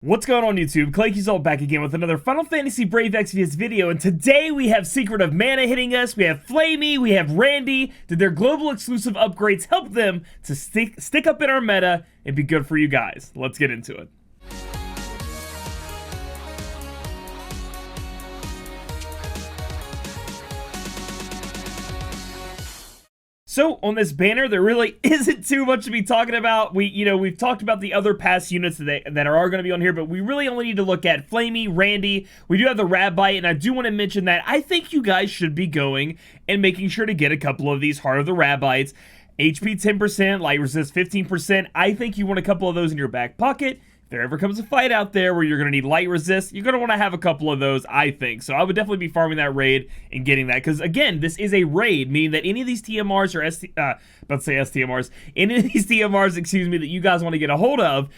What's going on YouTube? Claic Yuzolt back again with another Final Fantasy Brave Exvius video, and today we have Secret of Mana hitting us, we have Flammie, we have Randi. Did their global exclusive upgrades help them to stick up in our meta and be good for you guys? Let's get into it. So on this banner, there really isn't too much to be talking about. We've talked about the other past units that are going to be on here, but we really only need to look at Flammie, Randi. We do have the Rabite, and I do want to mention that I think you guys should be going and making sure to get a couple of these Heart of the Rabites. HP 10%, light resist 15%. I think you want a couple of those in your back pocket. If there ever comes a fight out there where you're going to need light resist, you're going to want to have a couple of those, I think. So I would definitely be farming that raid and getting that. Because, again, this is a raid, meaning that any of these TMRs or STMRs, any of these TMRs, excuse me, that you guys want to get a hold of,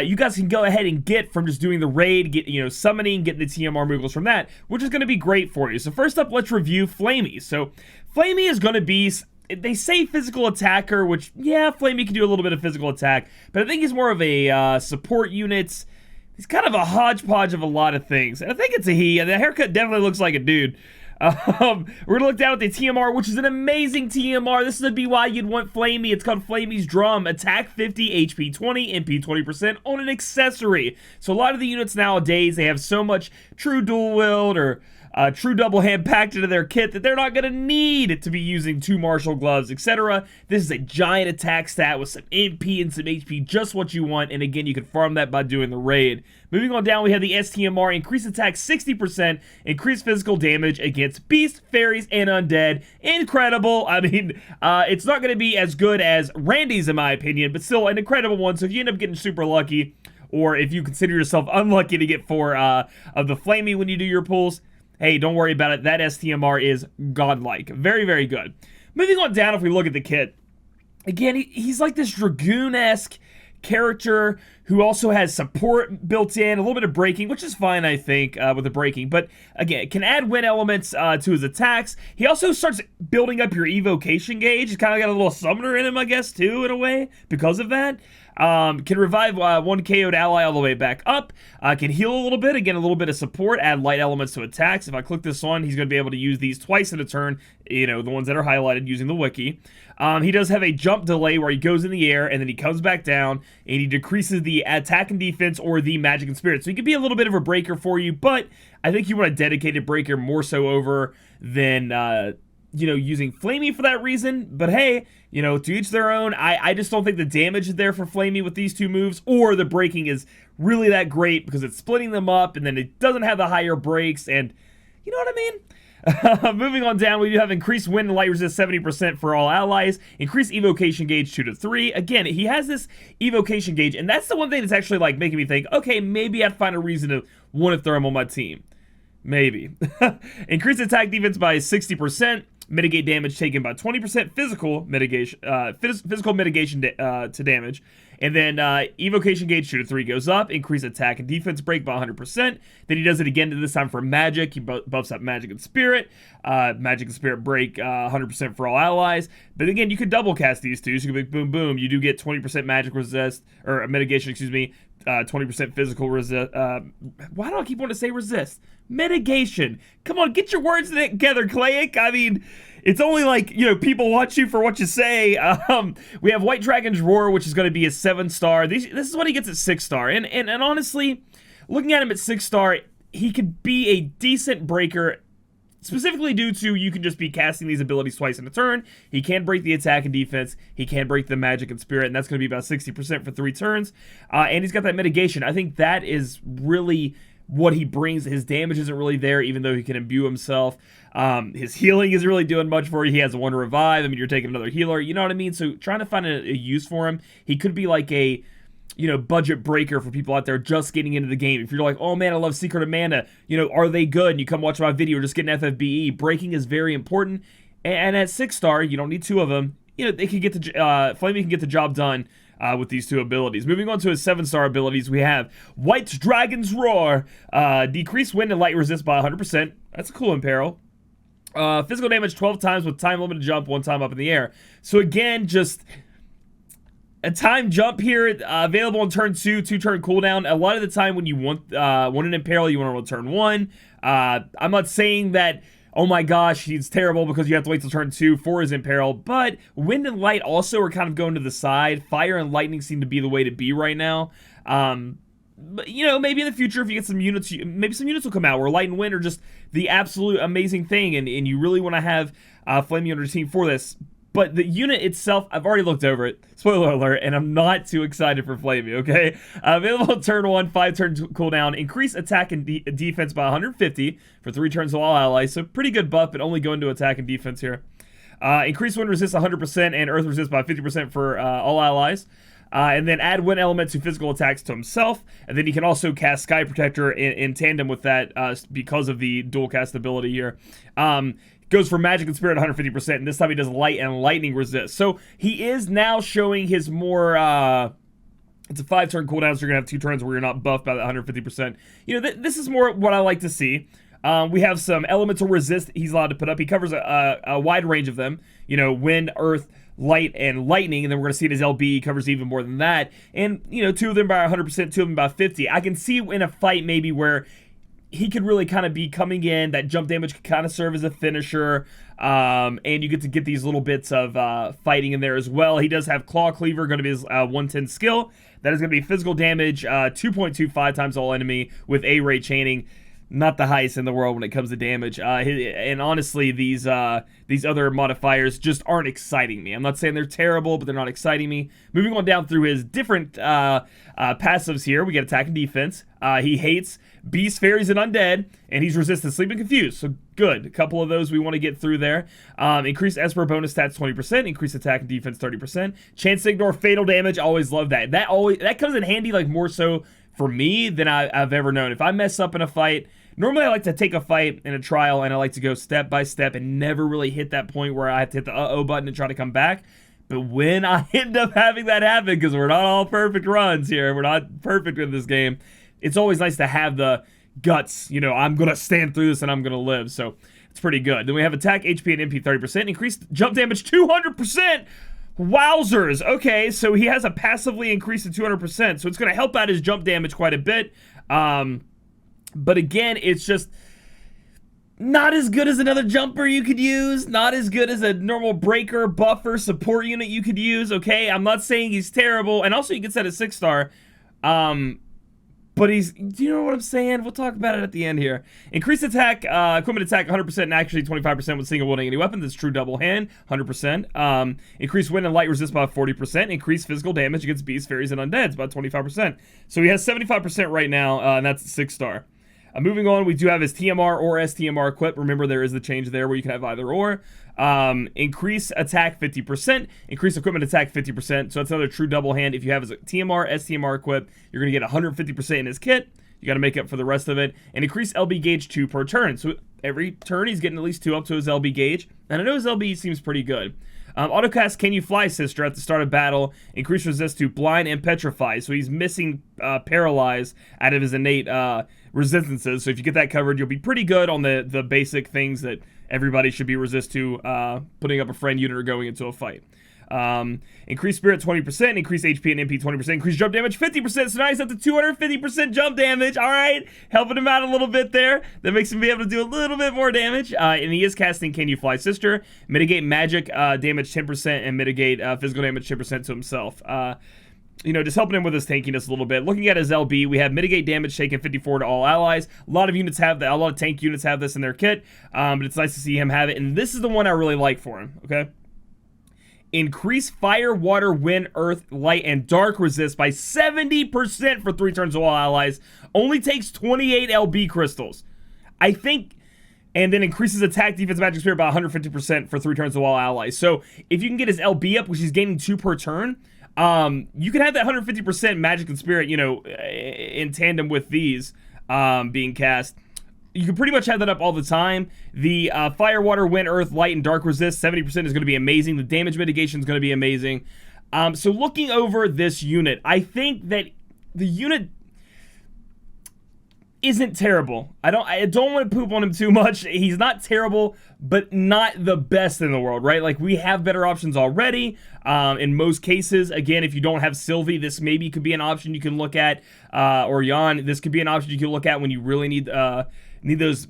you guys can go ahead and get from just doing the raid, summoning, getting the TMR moogles from that, which is going to be great for you. So first up, let's review Flammie. So Flammie is going to be... They say physical attacker, which, yeah, Flammie can do a little bit of physical attack, but I think he's more of a support unit. He's kind of a hodgepodge of a lot of things. And I think it's a he, and the haircut definitely looks like a dude. We're going to look down at the TMR, which is an amazing TMR. This would be why you'd want Flammie. It's called Flammie's Drum. Attack 50, HP 20, MP 20% on an accessory. So a lot of the units nowadays, they have so much true dual wield or true double hand packed into their kit that they're not going to need to be using two martial gloves, etc. This is a giant attack stat with some MP and some HP, just what you want. And again, you can farm that by doing the raid. Moving on down, we have the STMR, increase attack 60%, increase physical damage against beasts, fairies, and undead. Incredible. I mean, it's not going to be as good as Randi's in my opinion, but still an incredible one. So if you end up getting super lucky, or if you consider yourself unlucky to get 4 of the Flammie when you do your pulls, hey, don't worry about it. That STMR is godlike. Very, very good. Moving on down, if we look at the kit, again, he's like this Dragoon-esque character who also has support built in, a little bit of breaking, which is fine, I think, with the breaking. But again, can add wind elements to his attacks. He also starts building up your evocation gauge. He's kind of got a little summoner in him, I guess, too, in a way, because of that. Can revive one KO'd ally all the way back up. Can heal a little bit. Again, a little bit of support. Add light elements to attacks. If I click this on, he's going to be able to use these twice in a turn. You know, the ones that are highlighted using the wiki. He does have a jump delay where he goes in the air and then he comes back down and he decreases the attack and defense or the magic and spirit. So he could be a little bit of a breaker for you, but I think you want a dedicated breaker more so over than, using Flammie for that reason. But hey, to each their own. I just don't think the damage is there for Flammie with these two moves, or the breaking is really that great because it's splitting them up and then it doesn't have the higher breaks, and you know what I mean? Moving on down, we do have increased wind and light resist 70% for all allies. Increased evocation gauge 2 to 3. Again, he has this evocation gauge, and that's the one thing that's actually like making me think, okay, maybe I'd find a reason to want to throw him on my team. Maybe. Increased attack defense by 60%. Mitigate damage taken by 20%. Physical mitigation to damage. And then evocation gauge 2 to 3 goes up. Increase attack and defense break by 100%. Then he does it again this time for magic. He buffs up magic and spirit. Magic and spirit break 100% for all allies. But again, you could double cast these two. So you can be boom boom. You do get 20% magic resist, or mitigation, excuse me. 20% physical resist. Why do I keep wanting to say resist? Mitigation. Come on, get your words together, Claic. I mean, it's only like, people watch you for what you say. We have White Dragon's Roar, which is going to be a 7-star. This is what he gets at 6-star. And honestly, looking at him at 6-star, he could be a decent breaker, specifically due to you can just be casting these abilities twice in a turn. He can break the attack and defense. He can break the magic and spirit, and that's going to be about 60% for 3 turns. And he's got that mitigation. I think that is really what he brings. His damage isn't really there, even though he can imbue himself. His healing isn't really doing much for you. He has a 1 to revive. I mean, you're taking another healer. You know what I mean? So trying to find a use for him. He could be like a budget breaker for people out there just getting into the game. If you're like, oh man, I love Secret of Mana, are they good? And you come watch my video, just get an FFBE. Breaking is very important. And at 6-star, you don't need 2 of them. They can get Flammie can get the job done with these 2 abilities. Moving on to his 7-star abilities, we have White Dragon's Roar. Decrease wind and light resist by 100%. That's a cool imperil. Physical damage 12 times with time limited jump, 1 time up in the air. So again, just a time jump here, available on turn 2, 2-turn cooldown. A lot of the time when you want an Imperil, you want to roll turn 1. I'm not saying that, oh my gosh, he's terrible because you have to wait till turn 2 for his Imperil, but Wind and Light also are kind of going to the side. Fire and Lightning seem to be the way to be right now. But, you know, maybe in the future, if you get some units, maybe some units will come out where Light and Wind are just the absolute amazing thing, and you really want to have Flammie on your team for this. But the unit itself, I've already looked over it. Spoiler alert, and I'm not too excited for Flammie, okay? Available turn 1, 5-turn cooldown. Increase attack and defense by 150 for 3 turns to all allies. So pretty good buff, but only going to attack and defense here. Increase wind resist 100% and earth resist by 50% for all allies. And then add wind element to physical attacks to himself. And then he can also cast Sky Protector in tandem with that because of the dual cast ability here. Goes for magic and spirit 150%, and this time he does light and lightning resist. So he is now showing his more, it's a 5-turn cooldown, so you're going to have 2 turns where you're not buffed by that 150%. You know, this is more what I like to see. We have some elemental resist he's allowed to put up. He covers a wide range of them. You know, wind, earth, light, and lightning, and then we're going to see it as LB. He covers even more than that. And, you know, 2 of them by 100%, 2 of them by 50. I can see in a fight maybe where he could really kind of be coming in. That jump damage could kind of serve as a finisher. And you get to get these little bits of fighting in there as well. He does have Claw Cleaver, going to be his 110 skill. That is going to be physical damage, 2.25 times all enemy with A-Ray chaining. Not the highest in the world when it comes to damage. And honestly, these other modifiers just aren't exciting me. I'm not saying they're terrible, but they're not exciting me. Moving on down through his different passives here, we get attack and defense. He hates beasts, fairies, and undead, and he's resistant sleep and confused. So good. A couple of those we want to get through there. Increase Esper bonus stats 20%. Increase attack and defense 30%. Chance to ignore fatal damage. Always love that. That comes in handy, like more so for me than I've ever known. If I mess up in a fight, normally I like to take a fight in a trial and I like to go step by step and never really hit that point where I have to hit the uh-oh button and try to come back. But when I end up having that happen, because we're not all perfect runs here, we're not perfect in this game, it's always nice to have the guts, you know, I'm going to stand through this and I'm going to live. So it's pretty good. Then we have attack, HP, and MP 30%. Increased jump damage 200%. Wowzers. Okay, so he has a passively increased to 200%, so it's going to help out his jump damage quite a bit. But again, it's just not as good as another jumper you could use, not as good as a normal breaker, buffer, support unit you could use, okay? I'm not saying he's terrible, and also he gets that at 6-star. But do you know what I'm saying? We'll talk about it at the end here. Increased attack, equipment attack 100% and actually 25% with single wielding any weapon. That's true double hand, 100%. Increased wind and light resist by 40%. Increased physical damage against beasts, fairies, and undeads about 25%. So he has 75% right now, and that's 6-star. Moving on, we do have his TMR or STMR equipped. Remember, there is the change there where you can have either or. Increase attack 50%, increase equipment attack 50%. So that's another true double hand. If you have his TMR, STMR equipped, you're going to get 150% in his kit. You got to make up for the rest of it. And increase LB gauge 2 per turn. So every turn, he's getting at least 2 up to his LB gauge. And I know his LB seems pretty good. Autocast Can You Fly Sister at the start of battle. Increase resist to blind and petrify. So he's missing paralyze out of his innate resistances. So if you get that covered, you'll be pretty good on the basic things that everybody should be resist to putting up a friend unit or going into a fight. Increase spirit 20%, increase HP and MP 20%, increase jump damage 50%, so now he's up to 250% jump damage. Alright, helping him out a little bit there. That makes him be able to do a little bit more damage. And he is casting Can You Fly Sister, mitigate magic damage 10% and mitigate physical damage 10% to himself. You know, just helping him with his tankiness a little bit. Looking at his LB, we have mitigate damage taken 54 to all allies. A lot of units have that. A lot of tank units have this in their kit, but it's nice to see him have it. And this is the one I really like for him, okay? Increase fire, water, wind, earth, light, and dark resist by 70% for 3 turns to all allies. Only takes 28 LB crystals. I think, and then increases attack, defense, magic, spirit by 150% for 3 turns to all allies. So if you can get his LB up, which he's gaining 2 per turn, you can have that 150% magic and spirit, you know, in tandem with these being cast. You can pretty much have that up all the time. The fire, water, wind, earth, light, and dark resist, 70% is going to be amazing. The damage mitigation is going to be amazing. So looking over this unit, I think that the unit, isn't terrible. I don't want to poop on him too much. He's not terrible, but not the best in the world, right? Like, we have better options already. In most cases, again, if you don't have Sylvie, this maybe could be an option you can look at, or Jan, this could be an option you can look at when you really need those,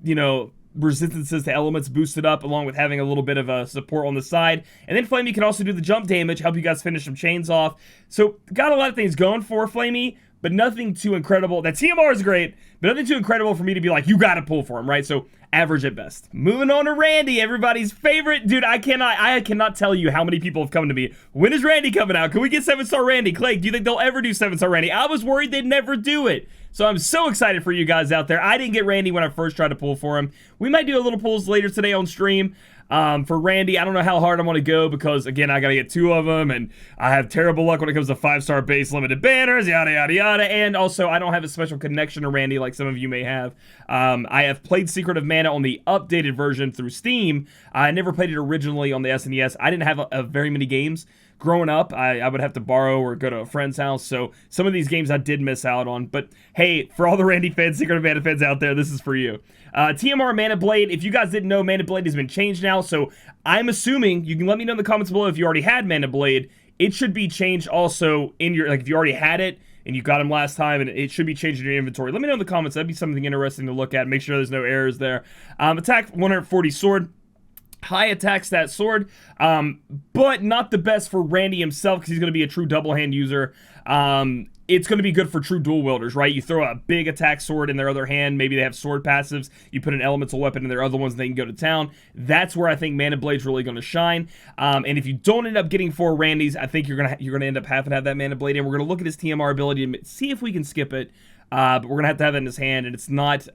you know, resistances to elements boosted up, along with having a little bit of support on the side. And then Flammie can also do the jump damage, help you guys finish some chains off. So got a lot of things going for Flammie, but nothing too incredible. That TMR is great, but nothing too incredible for me to be like, you gotta pull for him, right? So average at best. Moving on to Randi, everybody's favorite. Dude, I cannot tell you how many people have come to me. When is Randi coming out? Can we get 7-star Randi? Claic, do you think they'll ever do 7-star Randi? I was worried they'd never do it. So I'm so excited for you guys out there. I didn't get Randi when I first tried to pull for him. We might do a little pulls later today on stream. For Randi, I don't know how hard I'm going to go because, again, I got to get 2 of them, and I have terrible luck when it comes to 5-star base limited banners, yada, yada, yada, and also, I don't have a special connection to Randi like some of you may have. I have played Secret of Mana on the updated version through Steam. I never played it originally on the SNES. I didn't have very many games. Growing up, I would have to borrow or go to a friend's house, so some of these games I did miss out on. But hey, for all the Randi fans, Secret of Mana fans out there, this is for you. TMR Mana Blade, if you guys didn't know, Mana Blade has been changed now, so I'm assuming, you can let me know in the comments below if you already had Mana Blade, it should be changed also in your, like if you already had it, and you got him last time, and it should be changed in your inventory. Let me know in the comments, that'd be something interesting to look at, make sure there's no errors there. Attack 140 sword. High attack stat sword, but not the best for Randi himself because he's going to be a true double hand user. It's going to be good for true dual wielders, right? You throw a big attack sword in their other hand, maybe they have sword passives, you put an elemental weapon in their other ones, and they can go to town. That's where I think Mana Blade's really going to shine. And if you don't end up getting 4 Randis, I think you're gonna end up having to have that Mana Blade in. We're going to look at his TMR ability and see if we can skip it, but we're going to have that in his hand, and it's not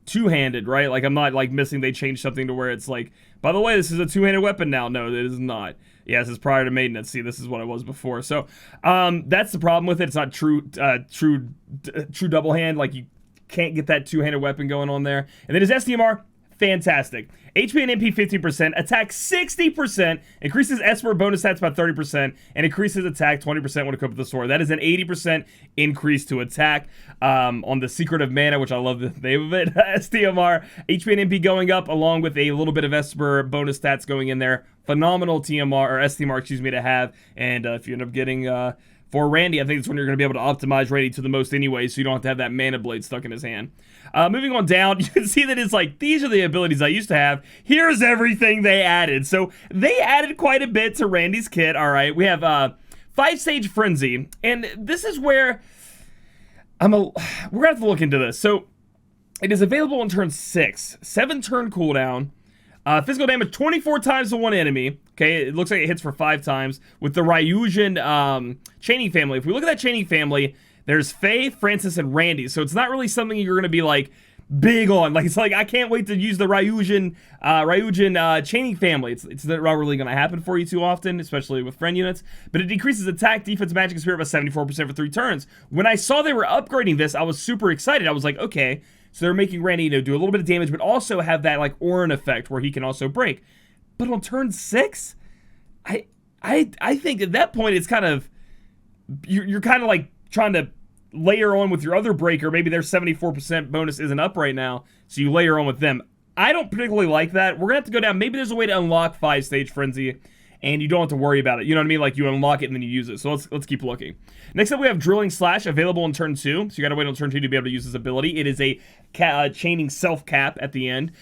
two-handed, right? Like, I'm not like missing they changed something to where it's like, by the way, this is a two-handed weapon now. No, it is not. Yeah, this is prior to maintenance. See, this is what it was before. So that's the problem with it. It's not true double hand. Like, you can't get that two-handed weapon going on there. And then his SDMR, fantastic. HP and MP 15%, attack 60%, increases Esper bonus stats by 30%, and increases attack 20% when equipped with the sword. That is an 80% increase to attack on the Secret of Mana, which I love the name of it. SDMR, HP and MP going up, along with a little bit of Esper bonus stats going in there. Phenomenal TMR, or SDMR, excuse me, to have. And if you end up getting for Randi, I think it's when you're going to be able to optimize Randi to the most anyway, so you don't have to have that Mana Blade stuck in his hand. Moving on down, you can see that it's like, these are the abilities I used to have. Here's everything they added. So they added quite a bit to Randi's kit. All right, we have 5-stage Frenzy, and this is where we're going to have to look into this. So it is available on turn 6, 7 turn cooldown. Physical damage 24 times to one enemy. Okay, it looks like it hits for 5 times with the Ryujian chaining family. If we look at that chaining family, there's Faye, Francis, and Randi. So it's not really something you're going to be like big on. Like, it's like, I can't wait to use the Ryujian chaining family. It's not really going to happen for you too often, especially with friend units. But it decreases attack, defense, magic, and spirit by 74% for 3 turns. When I saw they were upgrading this, I was super excited. I was like, okay. So they're making Randi, do a little bit of damage, but also have that like Orin effect where he can also break. But on turn 6, I think at that point it's kind of you're kind of like trying to layer on with your other breaker. Maybe their 74% bonus isn't up right now, so you layer on with them. I don't particularly like that. We're gonna have to go down. Maybe there's a way to unlock 5-stage Frenzy, and you don't have to worry about it. You know what I mean? Like, you unlock it and then you use it. So let's keep looking. Next up, we have Drilling Slash, available on turn 2. So you gotta wait on turn 2 to be able to use this ability. It is a chaining self-cap at the end.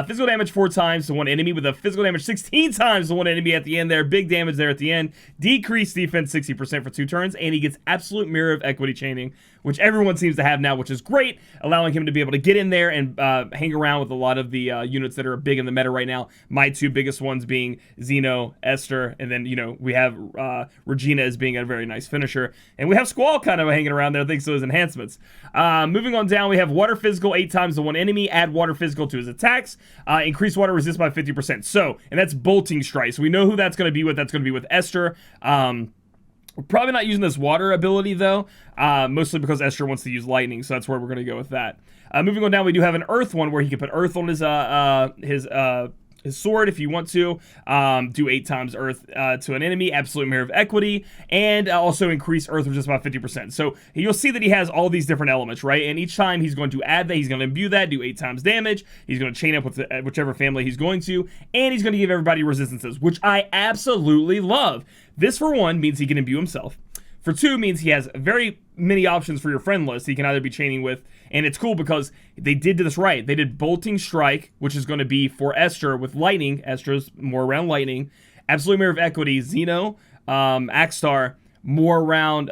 Physical damage 4 times to one enemy, with a physical damage 16 times to one enemy at the end there. Big damage there at the end. Decreased defense 60% for 2 turns, and he gets absolute Mirror of Equity chaining, which everyone seems to have now, which is great, allowing him to be able to get in there and hang around with a lot of the units that are big in the meta right now. My 2 biggest ones being Xeno, Esther, and then, we have Regina as being a very nice finisher. And we have Squall kind of hanging around there thanks to his enhancements. Moving on down, we have Water Physical 8 times to one enemy. Add Water Physical to his attacks. Increase Water Resist by 50%. So, and that's Bolting Strike. So we know who that's going to be with. That's going to be with Esther. We're probably not using this water ability, though, mostly because Esther wants to use lightning, so that's where we're going to go with that. Moving on down, we do have an earth one where he can put earth on his his sword if you want to. Do 8 times earth to an enemy, absolute mirror of equity, and also increase earth resistance by 50%. So you'll see that he has all these different elements, right? And each time he's going to add that, he's going to imbue that, do 8 times damage. He's going to chain up with whichever family he's going to, and he's going to give everybody resistances, which I absolutely love. This, for one, means he can imbue himself. For 2, means he has very many options for your friend list he can either be chaining with, and it's cool because they did this right. They did Bolting Strike, which is going to be for Esther with Lightning. Estra's more around Lightning. Absolute Mirror of Equity, Xeno, Axstar, more around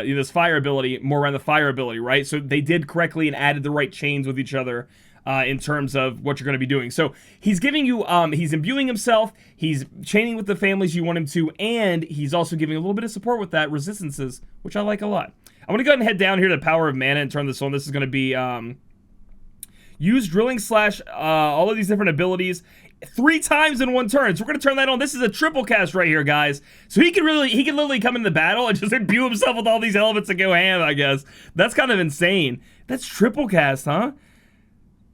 this fire ability, more around the fire ability, right? So they did correctly and added the right chains with each other. In terms of what you're going to be doing. So he's giving you, he's imbuing himself, he's chaining with the families you want him to, and he's also giving a little bit of support with that resistances, which I like a lot. I'm going to go ahead and head down here to Power of Mana and turn this on. This is going to be use Drilling Slash, all of these different abilities 3 times in 1 turn. So we're going to turn that on. This is a triple cast right here, guys. So he can literally come into the battle and just imbue himself with all these elements and go ham, I guess. That's kind of insane. That's triple cast, huh?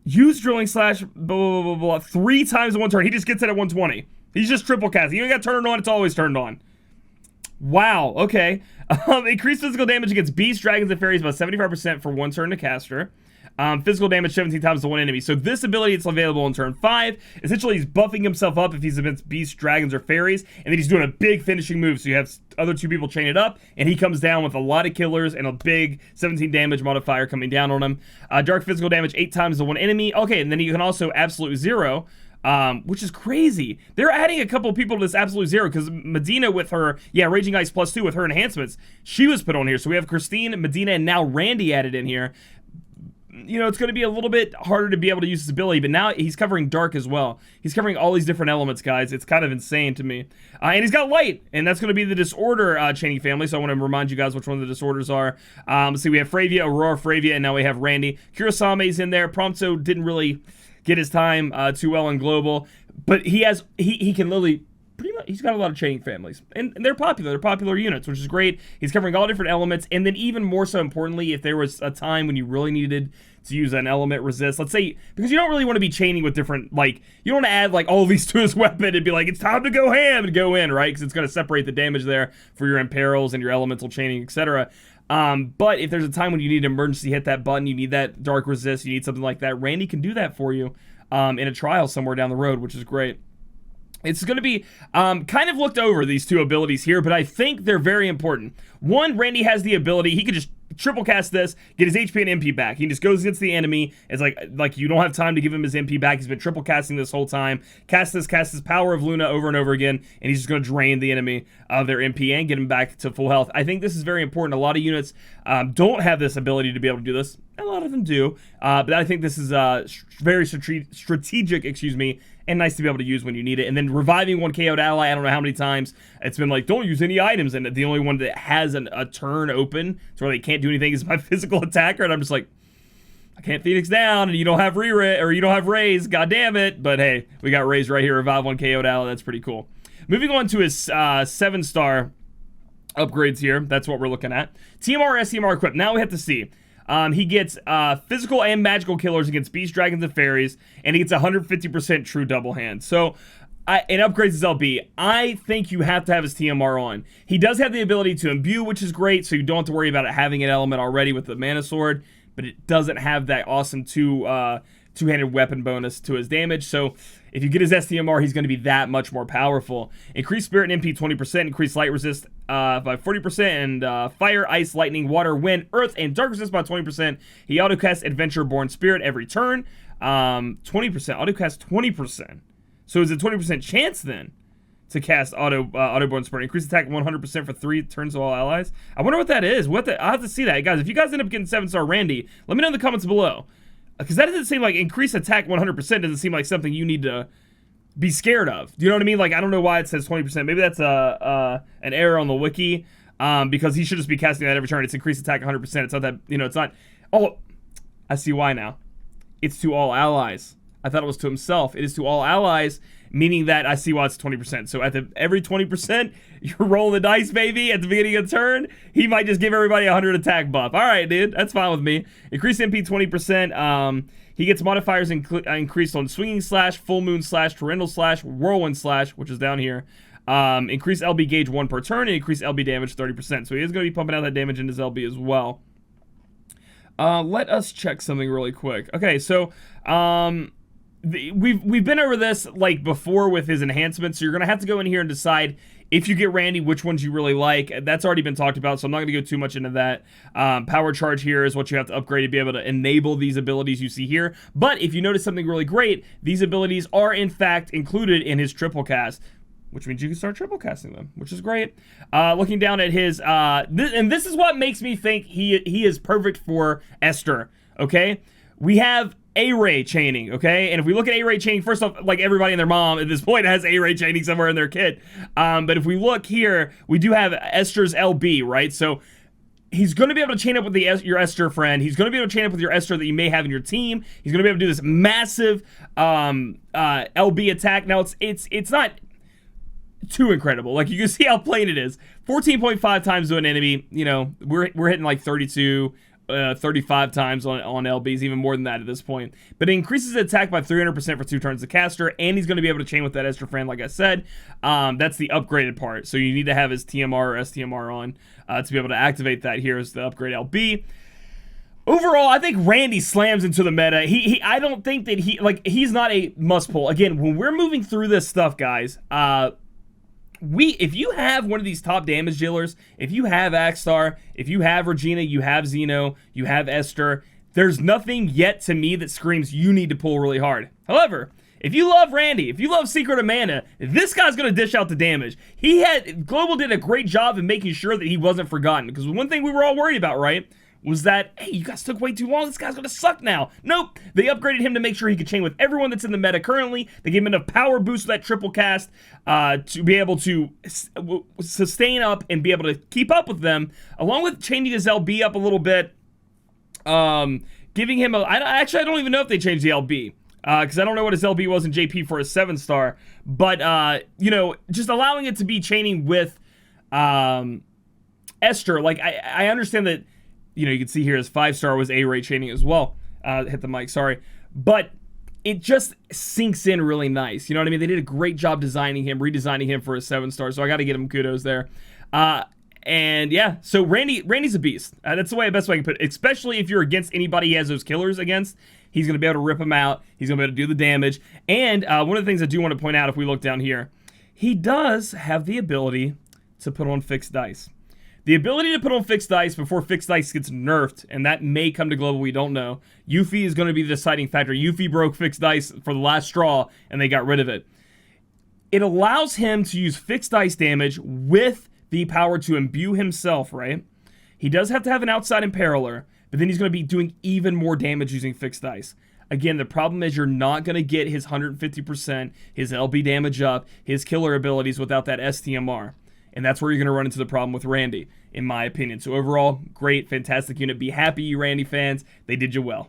Use Drilling Slash, blah, blah, blah, blah, 3 times in 1 turn. He just gets it at 120. He's just triple cast. You ain't got to turn it on. It's always turned on. Wow. Okay. Increased physical damage against beasts, dragons, and fairies by 75% for 1 turn to caster. Physical damage 17 times to 1 enemy. So this ability is available in turn 5. Essentially, he's buffing himself up if he's against beasts, dragons, or fairies. And then he's doing a big finishing move. So you have other 2 people chain it up. And he comes down with a lot of killers and a big 17 damage modifier coming down on him. Dark physical damage 8 times to 1 enemy. Okay, and then you can also absolute zero. Which is crazy. They're adding a couple people to this absolute zero because Medina with her, Raging Ice +2 with her enhancements, she was put on here. So we have Christine, Medina, and now Randi added in here. You know, it's going to be a little bit harder to be able to use this ability, but now he's covering dark as well. He's covering all these different elements, guys. It's kind of insane to me. And he's got light, and that's going to be the disorder chaining family, so I want to remind you guys which one of the disorders are. Let's see, we have Fravia, Aurora, Fravia, and now we have Randi. Kurisame's in there. Prompto didn't really get his time too well in global, but he can literally pretty much, he's got a lot of chaining families, and they're popular units, which is great. He's covering all different elements, and then even more so importantly, if there was a time when you really needed to use an element resist, let's say, because you don't really want to be chaining with different, like, you don't want to add like all these to his weapon and be like, it's time to go ham and go in, right? Because it's going to separate the damage there for your imperils and your elemental chaining, etc. But if there's a time when you need to emergency hit that button, you need that dark resist, you need something like that, Randi can do that for you in a trial somewhere down the road, which is great. It's going to be kind of looked over, these 2 abilities here, but I think they're very important. One, Randi has the ability, he could just triple cast this, get his HP and MP back. He just goes against the enemy. It's like you don't have time to give him his MP back. He's been triple casting this whole time. Cast this Power of Luna over and over again, and he's just going to drain the enemy of their MP and get him back to full health. I think this is very important. A lot of units don't have this ability to be able to do this. A lot of them do, but I think this is very strategic, and nice to be able to use when you need it. And then reviving 1 KO'd ally, I don't know how many times it's been like, don't use any items, and the only one that has a turn open to where they can't do anything is my physical attacker, and I'm just like, I can't Phoenix down, and you don't have you don't have Raise, god damn it. But hey, we got Raise right here, revive 1 KO'd ally, that's pretty cool. Moving on to his 7-star upgrades here, that's what we're looking at. TMR, STMR equipped, now we have to see. He gets physical and magical killers against beasts, dragons, and fairies, and he gets 150% true double hand. So, it upgrades his LB. I think you have to have his TMR on. He does have the ability to imbue, which is great, so you don't have to worry about it having an element already with the mana sword, but it doesn't have that awesome two-handed weapon bonus to his damage. So if you get his STMR, he's going to be that much more powerful. Increased spirit and MP 20%, increased light resist by 40%, and fire, ice, lightning, water, wind, earth, and dark resist by 20%. He autocasts Adventure Born Spirit every turn. 20%, autocast 20%. So is it a 20% chance then to cast Autoborn Spirit? Increase attack 100% for 3 turns to all allies. I wonder what that is. I'll have to see that. Guys, if you guys end up getting 7-star Randi, let me know in the comments below. Because that doesn't seem like increase attack 100% doesn't seem like something you need to be scared of. Do you know what I mean? Like, I don't know why it says 20%. Maybe that's an error on the wiki. Because he should just be casting that every turn. It's increased attack 100%. It's not that, it's not. Oh, I see why now. It's to all allies. I thought it was to himself. It is to all allies, meaning that I see why it's 20%. So at every 20%, you're rolling the dice, baby, at the beginning of the turn, he might just give everybody a 100 attack buff. All right, dude, that's fine with me. Increase MP 20%. He gets modifiers increased on Swinging Slash, Full Moon Slash, Torrential Slash, Whirlwind Slash, which is down here. Increase LB gauge 1 per turn, and increase LB damage 30%. So he is going to be pumping out that damage in his LB as well. Let us check something really quick. Okay, so we've been over this like before with his enhancements, so you're gonna have to go in here and decide if you get Randi, which ones you really like. That's already been talked about, so I'm not gonna go too much into that. Power charge here is what you have to upgrade to be able to enable these abilities you see here. But if you notice something really great, these abilities are in fact included in his triple cast, which means you can start triple casting them, which is great. Looking down at his, and this is what makes me think he is perfect for Esther, okay? We have A-Ray chaining, okay? And if we look at A-Ray chaining, first off, like everybody and their mom at this point has A-Ray chaining somewhere in their kit. But if we look here, we do have Esther's LB, right? So he's going to be able to chain up with your Esther friend. He's going to be able to chain up with your Esther that you may have in your team. He's going to be able to do this massive LB attack. Now, it's not too incredible. Like, you can see how plain it is. 14.5 times to an enemy. You know, we're hitting like 32, 35 times on LBs, even more than that at this point. But it increases attack by 300% for 2 turns to caster, and he's going to be able to chain with that Esther friend, like I said. That's the upgraded part. So you need to have his TMR or STMR on to be able to activate that. Here is the upgrade LB. Overall, I think Randi slams into the meta. I don't think that he's not a must pull. Again, when we're moving through this stuff, guys, if you have one of these top damage dealers, if you have Axstar, if you have Regina, you have Xeno, you have Esther, there's nothing yet to me that screams you need to pull really hard. However, if you love Randi, if you love Secret of Mana, this guy's going to dish out the damage. Global did a great job in making sure that he wasn't forgotten, because one thing we were all worried about, right, was that, hey, you guys took way too long, this guy's gonna suck now. Nope, they upgraded him to make sure he could chain with everyone that's in the meta currently. They gave him enough power boost with that triple cast to be able to sustain up and be able to keep up with them, along with changing his LB up a little bit, giving him I don't even know if they changed the LB, because I don't know what his LB was in JP for a 7-star, but, you know, just allowing it to be chaining with Esther. Like, I understand that, you know, you can see here his 5-star was A-Ray chaining as well. Hit the mic, sorry. But it just sinks in really nice. You know what I mean? They did a great job redesigning him for a 7-star, so I got to give him kudos there. And yeah, so Randy's a beast. That's the best way I can put it. Especially if you're against anybody he has those killers against. He's going to be able to rip them out. He's going to be able to do the damage. And one of the things I do want to point out, if we look down here, he does have the ability to put on fixed dice. The ability to put on fixed dice before fixed dice gets nerfed, and that may come to global, we don't know. Yuffie is going to be the deciding factor. Yuffie broke fixed dice for the last straw, and they got rid of it. It allows him to use fixed dice damage with the power to imbue himself, right? He does have to have an outside imperiler, but then he's going to be doing even more damage using fixed dice. Again, the problem is you're not going to get his 150%, his LB damage up, his killer abilities without that STMR. And that's where you're going to run into the problem with Randi, in my opinion. So overall, great, fantastic unit. Be happy, you Randi fans. They did you well.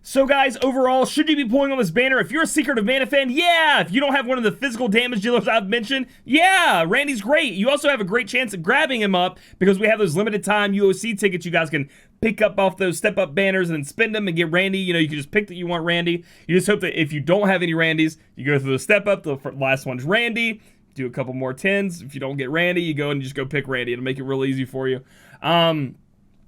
So guys, overall, should you be pulling on this banner? If you're a Secret of Mana fan, yeah. If you don't have one of the physical damage dealers I've mentioned, yeah, Randi's great. You also have a great chance at grabbing him up because we have those limited time UOC tickets you guys can pick up off those step-up banners and then spend them and get Randi. You know, you can just pick that you want Randi. You just hope that if you don't have any Randis, you go through the step-up. The last one's Randi. Do a couple more 10s. If you don't get Randi, you go and just go pick Randi. It'll make it real easy for you.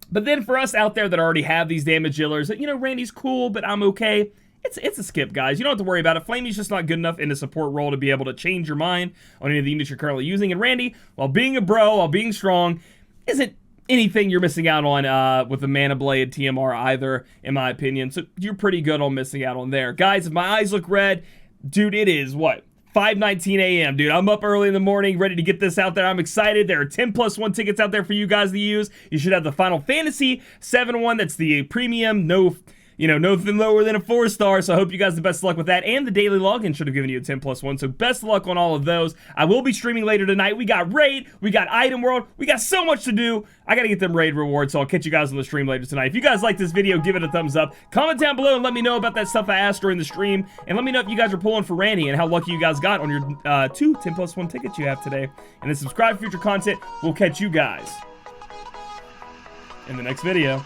But then for us out there that already have these damage dealers, you know, Randi's cool, but I'm okay. It's a skip, guys. You don't have to worry about it. Flammie's just not good enough in the support role to be able to change your mind on any of the units you're currently using. And Randi, while being a bro, while being strong, isn't anything you're missing out on with the Mana Blade TMR either, in my opinion. So you're pretty good on missing out on there. Guys, if my eyes look red, dude, it is, what, 5:19 a.m., dude. I'm up early in the morning, ready to get this out there. I'm excited. There are 10+1 tickets out there for you guys to use. You should have the Final Fantasy 7 one. That's the premium, no, you know, nothing lower than a 4-star. So I hope you guys the best of luck with that. And the daily login should have given you a 10+1. So best of luck on all of those. I will be streaming later tonight. We got raid, we got item world, we got so much to do. I gotta get them raid rewards, so I'll catch you guys on the stream later tonight. If you guys like this video, give it a thumbs up. Comment down below and let me know about that stuff I asked during the stream. And let me know if you guys are pulling for Randi and how lucky you guys got on your 2 10+1 tickets you have today. And then subscribe for future content. We'll catch you guys in the next video.